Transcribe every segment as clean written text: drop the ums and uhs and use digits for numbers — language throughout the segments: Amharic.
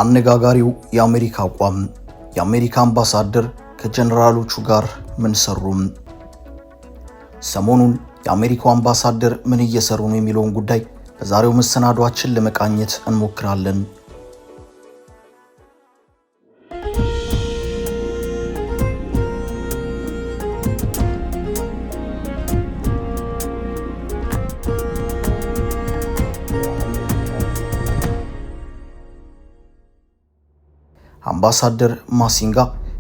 አነጋጋሪው የአሜሪካ አቋም። የአሜሪካ አምባሳደር ከጀነራሎቹ ጋር ምን ሰሩም? ሰሞኑን የአሜሪካው አምባሳደር ምን እየሰሩ ነው የሚለውን ጉዳይ በዛሬው መሰናዷችን ለመቃኘት እንሞክራለን። አምባሳደር ማሲንጋ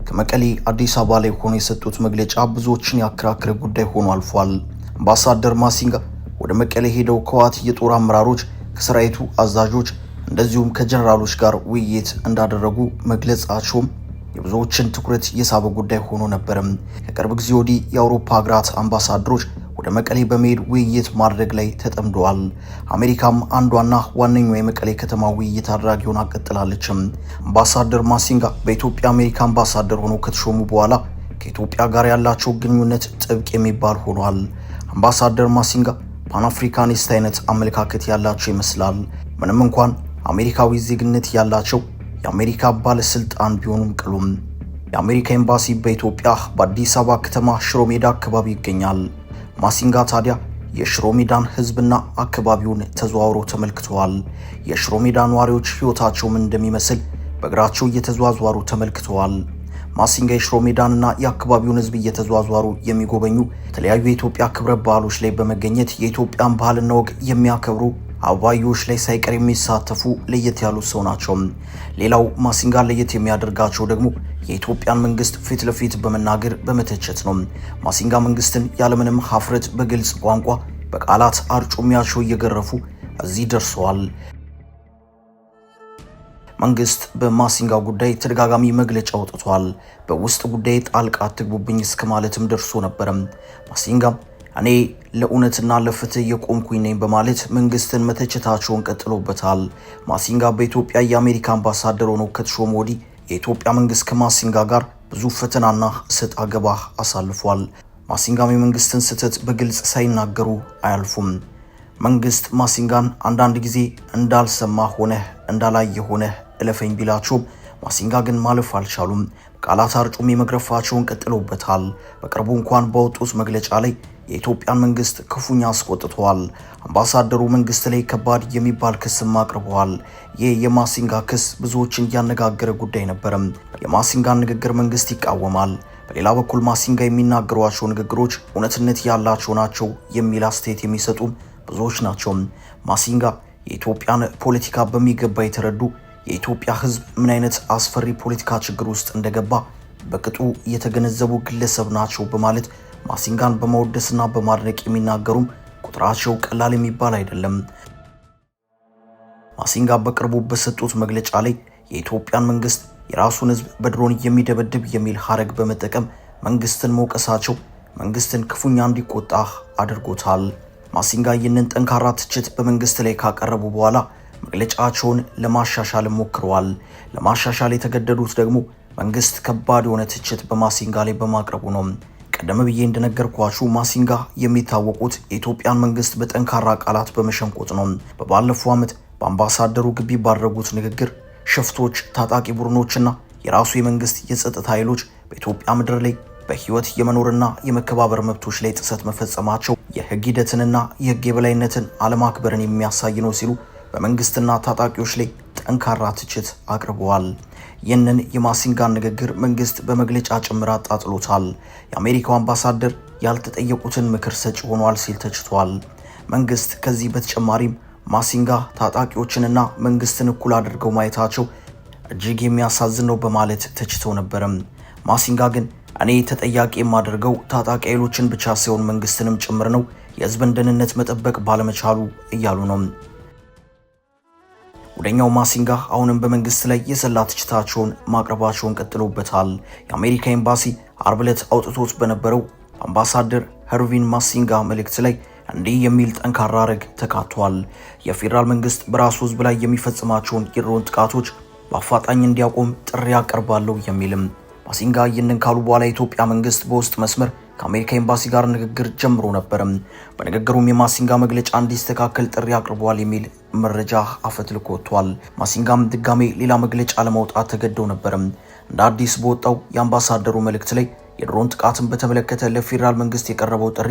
ከመቀሌ አዲስ አበባ ላይ ሆኖ የሰጡት መግለጫ ብዙዎችን ያከራከረ ጉዳይ ሆኖ አልፏል። አምባሳደር ማሲንጋ ወደ መቀሌ ሄደው ከዋት የጦር አመራሮች፣ ከሰራዊቱ አዛዦች እንደዚሁም ከጀነራሎች ጋር ውይይት እንዳደረጉ መግለጻቸውም የብዙዎችን ትኩረት የሳበ ጉዳይ ሆኖ ነበርም። ከቅርብ ጊዜ ወዲህ የአውሮፓ ሀገራት አምባሳደሮች ወደ መቀሌ በመሄድ ውይይት ማድረግ ላይ ተጠምደዋል። አሜሪካም አንዷና ዋነኛው የመቀሌ ከተማ ውይይት አድራጊ ሆና ቀጥላለች። አምባሳደር ማሲንጋ በኢትዮጵያ አሜሪካ አምባሳደር ሆነው ከተሾሙ በኋላ ከኢትዮጵያ ጋር ያላቸው ግንኙነት ጥብቅ የሚባል ሆኗል። አምባሳደር ማሲንጋ ፓን አፍሪካኒስት አይነት አመለካከት ያላቸው ይመስላል። ምንም እንኳን አሜሪካዊ ዜግነት ያላቸው የአሜሪካ ባለስልጣን ቢሆኑም ቅሉም የአሜሪካ ኤምባሲ በኢትዮጵያ በአዲስ አበባ ከተማ ሽሮ ሜዳ አካባቢ ይገኛል። ማሲንጋ ታዲያ የሽሮ ሜዳን ህዝብና አካባቢውን ተዘዋውረው ተመልክተዋል። የሽሮ ሜዳ ነዋሪዎች ህይወታቸው ምን እንደሚመስል በእግራቸው እየተዘዋወሩ ተመልክተዋል። ማሲንጋ የሽሮ ሜዳንና የአካባቢውን ህዝብ እየተዘዋወሩ የሚጎበኙ የተለያዩ የኢትዮጵያ ክብረ በዓሎች ላይ በመገኘት የኢትዮጵያን ባህልና ወግ የሚያከብሩ አበባዮች ላይ ሳይቀር የሚሳተፉ ለየት ያሉ ሰው ናቸው። ሌላው ማሲንጋ ለየት የሚያደርጋቸው ደግሞ የኢትዮጵያን መንግስት ፊት ለፊት በመናገር በመተቸት ነው። ማሲንጋ መንግስትን ያለምንም ሀፍረት በግልጽ ቋንቋ በቃላት አርጩሚያቸው እየገረፉ እዚህ ደርሰዋል። መንግስት በማሲንጋ ጉዳይ ተደጋጋሚ መግለጫ አውጥቷል። በውስጥ ጉዳይ ጣልቃ አትግቡብኝ እስከ ማለትም ደርሶ ነበር። ማሲንጋ እኔ ለእውነትና ለፍትህ የቆምኩኝ ነኝ በማለት መንግስትን መተቸታቸውን ቀጥሎበታል። ማሲንጋ በኢትዮጵያ የአሜሪካ አምባሳደር ሆነው ከተሾሙ ወዲህ የኢትዮጵያ መንግስት ከማሲንጋ ጋር ብዙ ፈተናና እሰጥ አገባ አሳልፏል። ማሲንጋም የመንግስትን ስህተት በግልጽ ሳይናገሩ አያልፉም። መንግስት ማሲንጋን አንዳንድ ጊዜ እንዳልሰማ ሆነህ እንዳላየ ሆነህ እለፈኝ ቢላቸውም ማሲንጋ ግን ማለፍ አልቻሉም። ቃላት አርጩም የመግረፋቸውን ቀጥሎበታል። በቅርቡ እንኳን በወጡት መግለጫ ላይ የኢትዮጵያን መንግስት ክፉኛ አስቆጥተዋል። አምባሳደሩ መንግስት ላይ ከባድ የሚባል ክስም አቅርበዋል። ይህ የማሲንጋ ክስ ብዙዎችን ያነጋገረ ጉዳይ ነበር። የማሲንጋን ንግግር መንግስት ይቃወማል። በሌላ በኩል ማሲንጋ የሚናገሯቸው ንግግሮች እውነትነት ያላቸው ናቸው የሚል አስተያየት የሚሰጡ ብዙዎች ናቸው። ማሲንጋ የኢትዮጵያን ፖለቲካ በሚገባ የተረዱ የኢትዮጵያ ህዝብ ምን አይነት አስፈሪ ፖለቲካ ችግር ውስጥ እንደገባ በቅጡ የተገነዘቡ ግለሰብ ናቸው በማለት ማሲንጋን በመወደስና በማድነቅ የሚናገሩም ቁጥራቸው ቀላል የሚባል አይደለም። ማሲንጋ በቅርቡ በሰጡት መግለጫ ላይ የኢትዮጵያን መንግስት የራሱን ህዝብ በድሮን የሚደበድብ የሚል ሐረግ በመጠቀም መንግስትን መውቀሳቸው መንግስትን ክፉኛ እንዲቆጣ አድርጎታል። ማሲንጋ ይህንን ጠንካራ ትችት በመንግስት ላይ ካቀረቡ በኋላ መግለጫቸውን ለማሻሻል ሞክረዋል። ለማሻሻል የተገደዱት ደግሞ መንግስት ከባድ የሆነ ትችት በማሲንጋ ላይ በማቅረቡ ነው። ቀደም ብዬ እንደነገርኳችሁ ማሲንጋ የሚታወቁት የኢትዮጵያን መንግስት በጠንካራ ቃላት በመሸንቆጥ ነው። በባለፈው ዓመት በአምባሳደሩ ግቢ ባደረጉት ንግግር ሽፍቶች፣ ታጣቂ ቡድኖችና የራሱ የመንግስት የጸጥታ ኃይሎች በኢትዮጵያ ምድር ላይ በህይወት የመኖርና የመከባበር መብቶች ላይ ጥሰት መፈጸማቸው የህግ ሂደትንና የህግ የበላይነትን አለማክበርን የሚያሳይ ነው ሲሉ በመንግስትና ታጣቂዎች ላይ ጠንካራ ትችት አቅርበዋል። ይህንን የማሲንጋን ንግግር መንግስት በመግለጫ ጭምር አጣጥሎታል። የአሜሪካው አምባሳደር ያልተጠየቁትን ምክር ሰጪ ሆኗል ሲል ተችቷል። መንግስት ከዚህ በተጨማሪም ማሲንጋ ታጣቂዎችንና መንግስትን እኩል አድርገው ማየታቸው እጅግ የሚያሳዝን ነው በማለት ተችተው ነበር። ማሲንጋ ግን እኔ ተጠያቂ የማደርገው ታጣቂ ኃይሎችን ብቻ ሳይሆን መንግስትንም ጭምር ነው፣ የህዝብን ደህንነት መጠበቅ ባለመቻሉ እያሉ ነው። ወደኛው ማሲንጋ አሁንም በመንግስት ላይ የሰላ ትችታቸውን ማቅረባቸውን ቀጥሎበታል። የአሜሪካ ኤምባሲ አርብ ዕለት አውጥቶት በነበረው አምባሳደር ሄርቪን ማሲንጋ መልእክት ላይ እንዲህ የሚል ጠንካራ ሐረግ ተካቷል። የፌዴራል መንግስት በራሱ ህዝብ ላይ የሚፈጽማቸውን የድሮን ጥቃቶች በአፋጣኝ እንዲያቆም ጥሪ ያቀርባለሁ የሚልም። ማሲንጋ ይህንን ካሉ በኋላ የኢትዮጵያ መንግስት በውስጥ መስመር ከአሜሪካ ኤምባሲ ጋር ንግግር ጀምሮ ነበር። በንግግሩም የማሲንጋ መግለጫ እንዲስተካከል ጥሪ አቅርበዋል የሚል መረጃ አፈትልኮ ወጥቷል። ማሲንጋም ድጋሜ ሌላ መግለጫ ለማውጣት ተገደው ነበር። እንደ አዲስ በወጣው የአምባሳደሩ መልእክት ላይ የድሮን ጥቃትን በተመለከተ ለፌዴራል መንግስት የቀረበው ጥሪ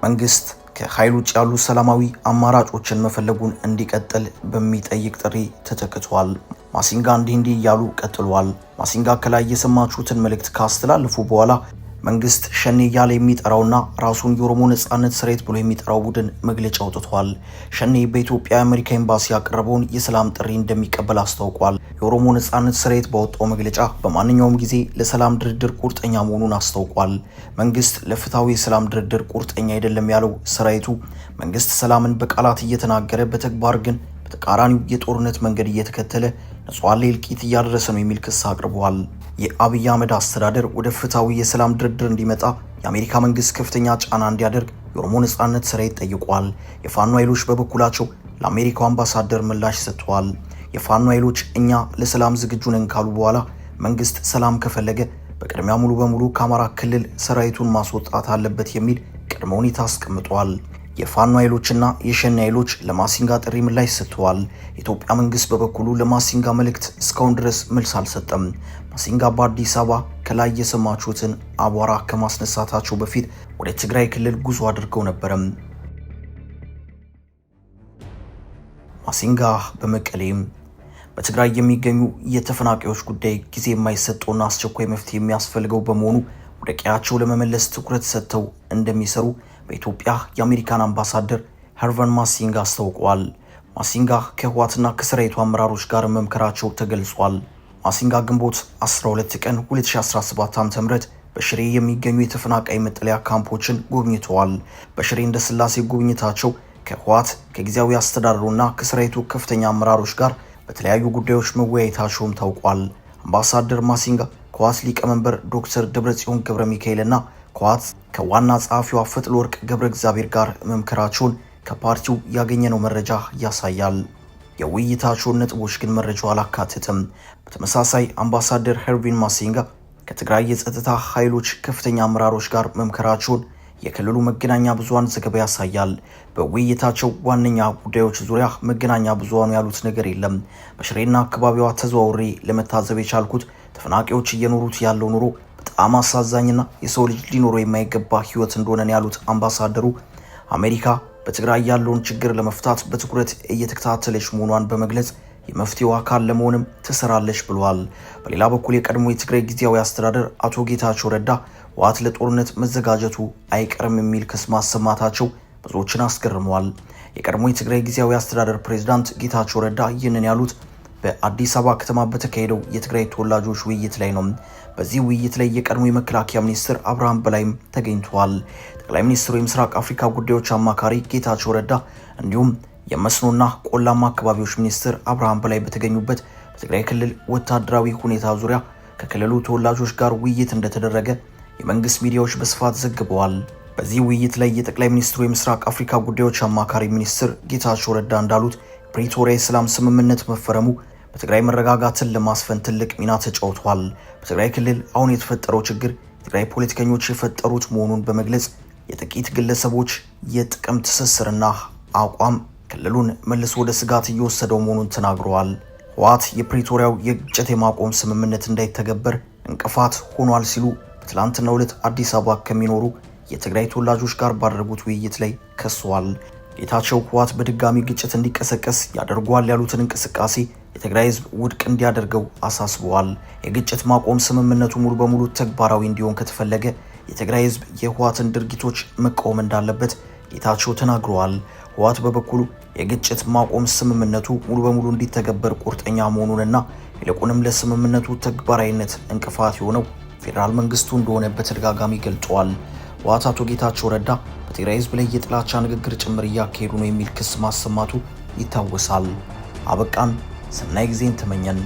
መንግስት ከኃይል ውጭ ያሉ ሰላማዊ አማራጮችን መፈለጉን እንዲቀጥል በሚጠይቅ ጥሪ ተተክቷል። ማሲንጋ እንዲህ እያሉ ቀጥሏል። ማሲንጋ ከላይ የሰማችሁትን መልእክት ካስተላለፉ በኋላ መንግስት ሸኔ እያለ የሚጠራውና ራሱን የኦሮሞ ነጻነት ሰራዊት ብሎ የሚጠራው ቡድን መግለጫ አውጥቷል። ሸኔ በኢትዮጵያ የአሜሪካ ኤምባሲ ያቀረበውን የሰላም ጥሪ እንደሚቀበል አስታውቋል። የኦሮሞ ነጻነት ሰራዊት ባወጣው መግለጫ በማንኛውም ጊዜ ለሰላም ድርድር ቁርጠኛ መሆኑን አስታውቋል። መንግስት ለፍትሃዊ የሰላም ድርድር ቁርጠኛ አይደለም ያለው ሰራዊቱ መንግስት ሰላምን በቃላት እየተናገረ በተግባር ግን በተቃራኒው የጦርነት መንገድ እየተከተለ ንጹሃን ላይ እልቂት እያደረሰ ነው የሚል ክስ አቅርበዋል። የአብይ አህመድ አስተዳደር ወደ ፍትሃዊ የሰላም ድርድር እንዲመጣ የአሜሪካ መንግስት ከፍተኛ ጫና እንዲያደርግ የኦሮሞ ነጻነት ሰራዊት ጠይቋል። የፋኖ ኃይሎች በበኩላቸው ለአሜሪካው አምባሳደር ምላሽ ሰጥተዋል። የፋኖ ኃይሎች እኛ ለሰላም ዝግጁ ነን ካሉ በኋላ መንግስት ሰላም ከፈለገ በቅድሚያ ሙሉ በሙሉ ከአማራ ክልል ሰራዊቱን ማስወጣት አለበት የሚል ቅድመ ሁኔታ አስቀምጧል። የፋኖ ኃይሎችና የሸኔ ኃይሎች ለማሲንጋ ጥሪ ምላሽ ሰጥተዋል። የኢትዮጵያ መንግስት በበኩሉ ለማሲንጋ መልእክት እስካሁን ድረስ መልስ አልሰጠም። ማሲንጋ በአዲስ አበባ ከላይ የሰማችሁትን አቧራ ከማስነሳታቸው በፊት ወደ ትግራይ ክልል ጉዞ አድርገው ነበር። ማሲንጋ በመቀሌም በትግራይ የሚገኙ የተፈናቃዮች ጉዳይ ጊዜ የማይሰጠውና አስቸኳይ መፍትሄ የሚያስፈልገው በመሆኑ ወደ ቀያቸው ለመመለስ ትኩረት ሰጥተው እንደሚሰሩ በኢትዮጵያ የአሜሪካን አምባሳደር ሄርቨን ማሲንጋ አስታውቀዋል። ማሲንጋ ከህወሓትና ከሰራዊቱ አመራሮች ጋር መምከራቸው ተገልጿል። ማሲንጋ ግንቦት 12 ቀን 2017 ዓ.ም በሽሬ የሚገኙ የተፈናቃይ መጠለያ ካምፖችን ጎብኝተዋል። በሽሬ እንደ ስላሴ ጉብኝታቸው ከህወሓት ከጊዜያዊ አስተዳደሩና ከሰራዊቱ ከፍተኛ አመራሮች ጋር በተለያዩ ጉዳዮች መወያየታቸውም ታውቋል። አምባሳደር ማሲንጋ ከህወሓት ሊቀመንበር ዶክተር ደብረጽዮን ገብረ ሚካኤልና ከህወሓት ከዋና ጸሐፊዋ ፈትለወርቅ ገብረ እግዚአብሔር ጋር መምከራቸውን ከፓርቲው ያገኘነው መረጃ ያሳያል። የውይይታቸውን ነጥቦች ግን መረጃው አላካተተም። በተመሳሳይ አምባሳደር ሄርቪን ማሲንጋ ከትግራይ የጸጥታ ኃይሎች ከፍተኛ አመራሮች ጋር መምከራቸውን የክልሉ መገናኛ ብዙሃን ዘገባ ያሳያል። በውይይታቸው ዋነኛ ጉዳዮች ዙሪያ መገናኛ ብዙሃኑ ያሉት ነገር የለም። በሽሬና አካባቢዋ ተዘዋውሬ ለመታዘብ የቻልኩት ተፈናቃዮች እየኖሩት ያለው ኑሮ በጣም አሳዛኝና የሰው ልጅ ሊኖረው የማይገባ ህይወት እንደሆነ ያሉት አምባሳደሩ አሜሪካ በትግራይ ያለውን ችግር ለመፍታት በትኩረት እየተከታተለች መሆኗን በመግለጽ የመፍትሄው አካል ለመሆንም ትሰራለች ብለዋል። በሌላ በኩል የቀድሞ የትግራይ ጊዜያዊ አስተዳደር አቶ ጌታቸው ረዳ ህወሓት ለጦርነት መዘጋጀቱ አይቀርም የሚል ክስ ማሰማታቸው ብዙዎችን አስገርመዋል። የቀድሞ የትግራይ ጊዜያዊ አስተዳደር ፕሬዝዳንት ጌታቸው ረዳ ይህንን ያሉት በአዲስ አበባ ከተማ በተካሄደው የትግራይ ተወላጆች ውይይት ላይ ነው። በዚህ ውይይት ላይ የቀድሞ የመከላከያ ሚኒስትር አብርሃም በላይም ተገኝተዋል። ጠቅላይ ሚኒስትሩ የምስራቅ አፍሪካ ጉዳዮች አማካሪ ጌታቸው ረዳ እንዲሁም የመስኖና ቆላማ አካባቢዎች ሚኒስትር አብርሃም በላይ በተገኙበት በትግራይ ክልል ወታደራዊ ሁኔታ ዙሪያ ከክልሉ ተወላጆች ጋር ውይይት እንደተደረገ የመንግስት ሚዲያዎች በስፋት ዘግበዋል። በዚህ ውይይት ላይ የጠቅላይ ሚኒስትሩ የምስራቅ አፍሪካ ጉዳዮች አማካሪ ሚኒስትር ጌታቸው ረዳ እንዳሉት ፕሪቶሪያ የሰላም ስምምነት መፈረሙ በትግራይ መረጋጋትን ለማስፈን ትልቅ ሚና ተጫውቷል። በትግራይ ክልል አሁን የተፈጠረው ችግር ትግራይ ፖለቲከኞች የፈጠሩት መሆኑን በመግለጽ የጥቂት ግለሰቦች የጥቅም ትስስርና አቋም ክልሉን መልሶ ወደ ስጋት እየወሰደው መሆኑን ተናግረዋል። ህወሓት የፕሪቶሪያው የግጭት የማቆም ስምምነት እንዳይተገበር እንቅፋት ሆኗል ሲሉ በትላንትናው ዕለት አዲስ አበባ ከሚኖሩ የትግራይ ተወላጆች ጋር ባደረጉት ውይይት ላይ ከሰዋል። ጌታቸው ህወሓት በድጋሚ ግጭት እንዲቀሰቀስ ያደርጓል ያሉትን እንቅስቃሴ የትግራይ ህዝብ ውድቅ እንዲያደርገው አሳስበዋል። የግጭት ማቆም ስምምነቱ ሙሉ በሙሉ ተግባራዊ እንዲሆን ከተፈለገ የትግራይ ህዝብ የህወሓትን ድርጊቶች መቃወም እንዳለበት ጌታቸው ተናግረዋል። ህወሓት በበኩሉ የግጭት ማቆም ስምምነቱ ሙሉ በሙሉ እንዲተገበር ቁርጠኛ መሆኑንና ይልቁንም ለስምምነቱ ተግባራዊነት እንቅፋት የሆነው ፌዴራል መንግስቱ እንደሆነ በተደጋጋሚ ገልጸዋል። ህወሓት አቶ ጌታቸው ረዳ በትግራይ ህዝብ ላይ የጥላቻ ንግግር ጭምር እያካሄዱ ነው የሚል ክስ ማሰማቱ ይታወሳል። አበቃን። ሰናይ ጊዜን ተመኘን።